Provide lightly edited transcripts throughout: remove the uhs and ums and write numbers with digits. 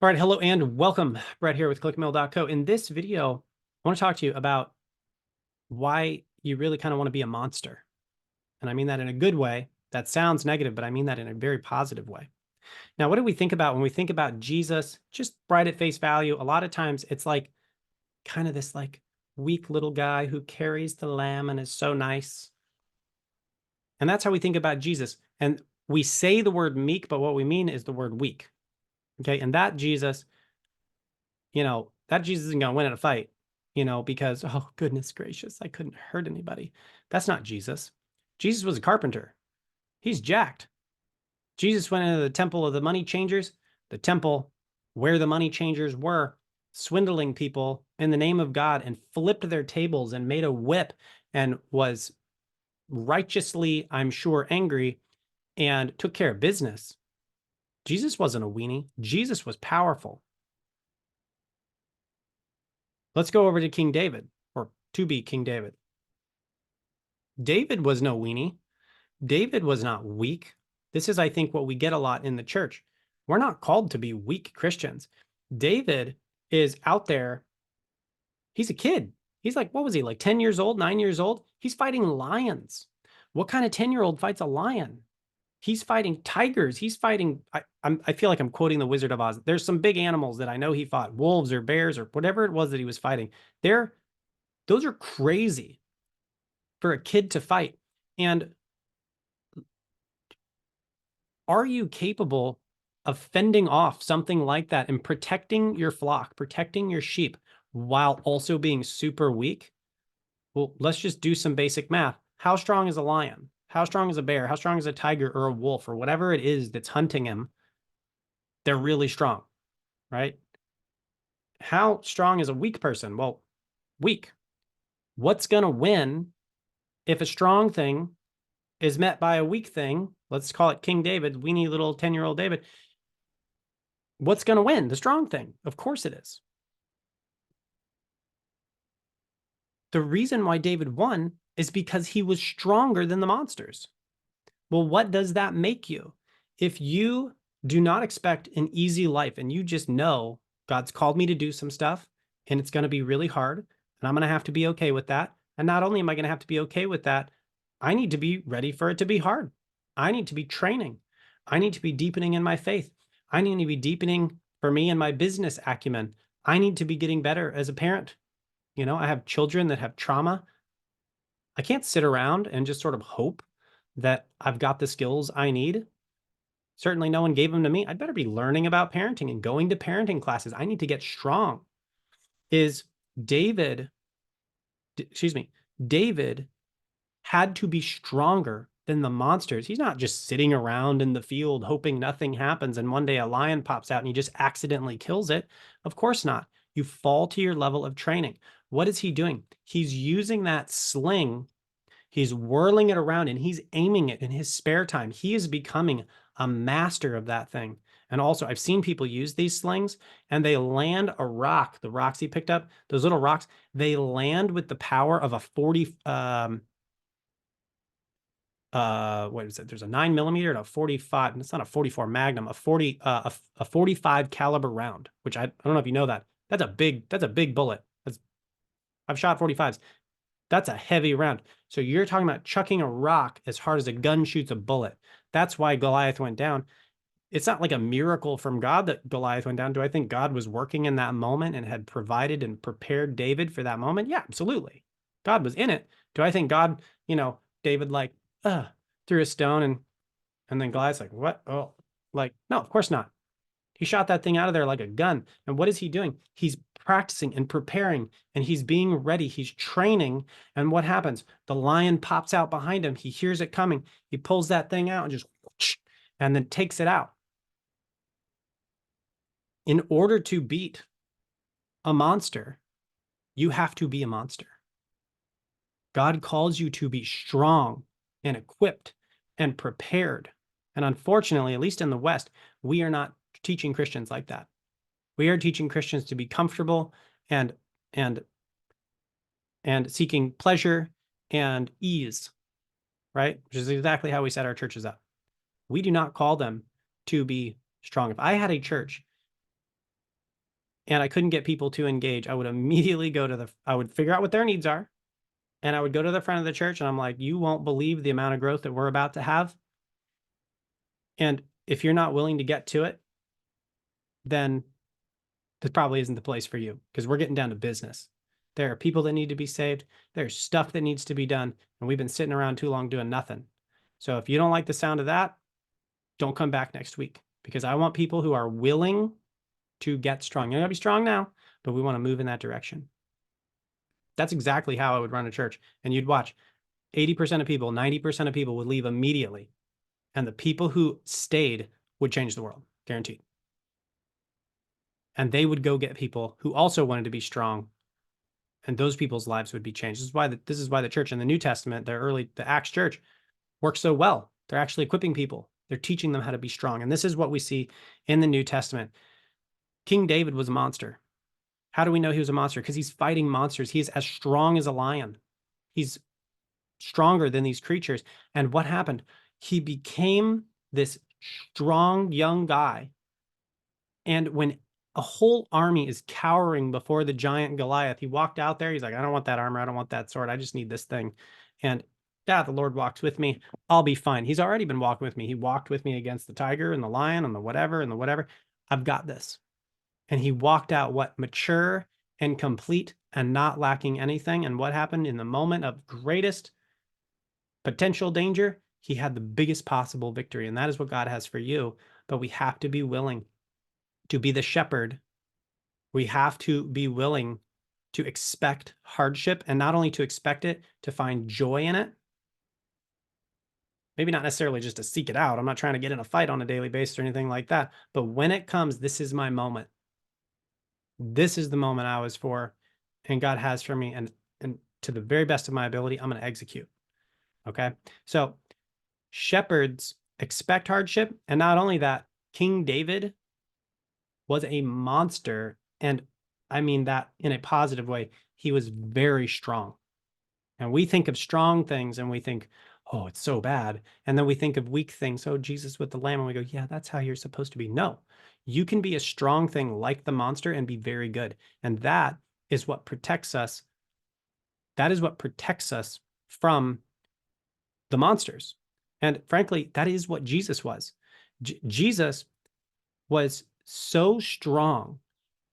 All right, hello and welcome. Brett here with clickmill.co. In this video, I want to talk to you about why you really kind of want to be a monster. And I mean that in a good way. That sounds negative, but I mean that in a very positive way. Now, what do we think about when we think about Jesus, just right at face value? A lot of times it's like kind of this like weak little guy who carries the lamb and is so nice. And that's how we think about Jesus. And we say the word meek, but what we mean is the word weak. Okay. And that Jesus, that Jesus isn't going to win in a fight, because, oh, goodness gracious, I couldn't hurt anybody. That's not Jesus. Jesus was a carpenter. He's jacked. Jesus went into the temple of the money changers, the temple where the money changers were, swindling people in the name of God, and flipped their tables and made a whip and was righteously, I'm sure, angry and took care of business. Jesus wasn't a weenie. Jesus was powerful. Let's go over to King David, or to be King David. David was no weenie. David was not weak. This is, I think, what we get a lot in the church. We're not called to be weak Christians. David is out there. He's a kid. He's like, what was he, like 10 years old, 9 years old? He's fighting lions. What kind of 10-year-old fights a lion? He's fighting tigers. He's fighting, I feel like I'm quoting the Wizard of Oz. There's some big animals that I know he fought, wolves or bears or whatever it was that he was fighting. Those are crazy for a kid to fight. And are you capable of fending off something like that and protecting your flock, protecting your sheep while also being super weak? Well, let's just do some basic math. How strong is a lion? How strong is a bear? How strong is a tiger or a wolf or whatever it is that's hunting him? They're really strong, right? How strong is a weak person? Well, weak. What's going to win if a strong thing is met by a weak thing? Let's call it King David, weenie little 10-year-old David. What's going to win? The strong thing. Of course it is. The reason why David won is because he was stronger than the monsters. Well, what does that make you? If you do not expect an easy life and you just know God's called me to do some stuff and it's going to be really hard and I'm going to have to be okay with that. And not only am I going to have to be okay with that, I need to be ready for it to be hard. I need to be training. I need to be deepening in my faith. I need to be deepening for me and my business acumen. I need to be getting better as a parent. I have children that have trauma. I can't sit around and just sort of hope that I've got the skills I need. Certainly no one gave them to me. I'd better be learning about parenting and going to parenting classes. I need to get strong. David had to be stronger than the monsters. He's not just sitting around in the field hoping nothing happens and one day a lion pops out and he just accidentally kills it. Of course not. You fall to your level of training. What is he doing? He's using that sling. He's whirling it around and he's aiming it in his spare time. He is becoming a master of that thing. And also, I've seen people use these slings and they land a rock. The rocks he picked up, those little rocks, they land with the power of a 40, what is it? There's a 9mm and a 45. It's not a 44 Magnum, a 45 caliber round, which I don't know if you know that. That's a big bullet. I've shot 45s. That's a heavy round. So you're talking about chucking a rock as hard as a gun shoots a bullet. That's why Goliath went down. It's not like a miracle from God that Goliath went down. Do I think God was working in that moment and had provided and prepared David for that moment? Yeah, absolutely. God was in it. Do I think God, David threw a stone and then Goliath's like, what? Oh, no, of course not. He shot that thing out of there like a gun. And what is he doing? He's practicing and preparing and he's being ready. He's training. And what happens? The lion pops out behind him. He hears it coming. He pulls that thing out and just whoosh, and then takes it out. In order to beat a monster, you have to be a monster. God calls you to be strong and equipped and prepared. And unfortunately, at least in the West, we are not teaching Christians like that. We are teaching Christians to be comfortable and seeking pleasure and ease, right? Which is exactly how we set our churches up. We do not call them to be strong. If I had a church and I couldn't get people to engage, I would immediately I would figure out what their needs are. And I would go to the front of the church and I'm like, you won't believe the amount of growth that we're about to have. And if you're not willing to get to it, then this probably isn't the place for you, because we're getting down to business. There are people that need to be saved. There's stuff that needs to be done. And we've been sitting around too long doing nothing. So if you don't like the sound of that, don't come back next week, because I want people who are willing to get strong. You're going to be strong now, but we want to move in that direction. That's exactly how I would run a church. And you'd watch 80% of people, 90% of people would leave immediately. And the people who stayed would change the world, guaranteed. And they would go get people who also wanted to be strong, and those people's lives would be changed. This is why the church in the New Testament, the Acts church, works so well. They're actually equipping people. They're teaching them how to be strong. And this is what we see in the New Testament. King David was a monster. How do we know he was a monster? Because he's fighting monsters. He's as strong as a lion. He's stronger than these creatures. And what happened? He became this strong young guy. And when a whole army is cowering before the giant Goliath, he walked out there. He's like, I don't want that armor. I don't want that sword. I just need this thing. And yeah, the Lord walks with me. I'll be fine. He's already been walking with me. He walked with me against the tiger and the lion and the whatever and the whatever. I've got this. And he walked out mature and complete and not lacking anything. And what happened in the moment of greatest potential danger? He had the biggest possible victory. And that is what God has for you. But we have to be willing to be the shepherd. We have to be willing to expect hardship, and not only to expect it, to find joy in it. Maybe not necessarily just to seek it out. I'm not trying to get in a fight on a daily basis or anything like that. But when it comes, this is my moment. This is the moment I was for, and God has for me. And to the very best of my ability, I'm going to execute. Okay. So shepherds expect hardship. And not only that, King David was a monster. And I mean that in a positive way. He was very strong. And we think of strong things and we think, oh, it's so bad. And then we think of weak things. Oh, Jesus with the lamb. And we go, yeah, that's how you're supposed to be. No, you can be a strong thing like the monster and be very good. And that is what protects us. That is what protects us from the monsters. And frankly, that is what Jesus was. Jesus was so strong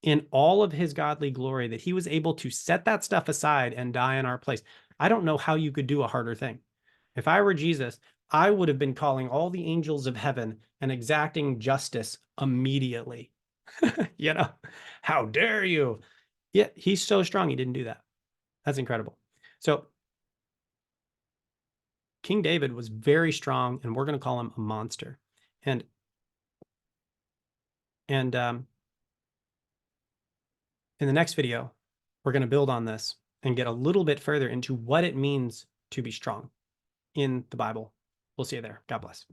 in all of his godly glory that he was able to set that stuff aside and die in our place. I don't know how you could do a harder thing. If I were Jesus, I would have been calling all the angels of heaven and exacting justice immediately. You know, how dare you? Yeah, he's so strong. He didn't do that. That's incredible. So King David was very strong, and we're going to call him a monster. And in the next video, we're going to build on this and get a little bit further into what it means to be strong in the Bible. We'll see you there. God bless.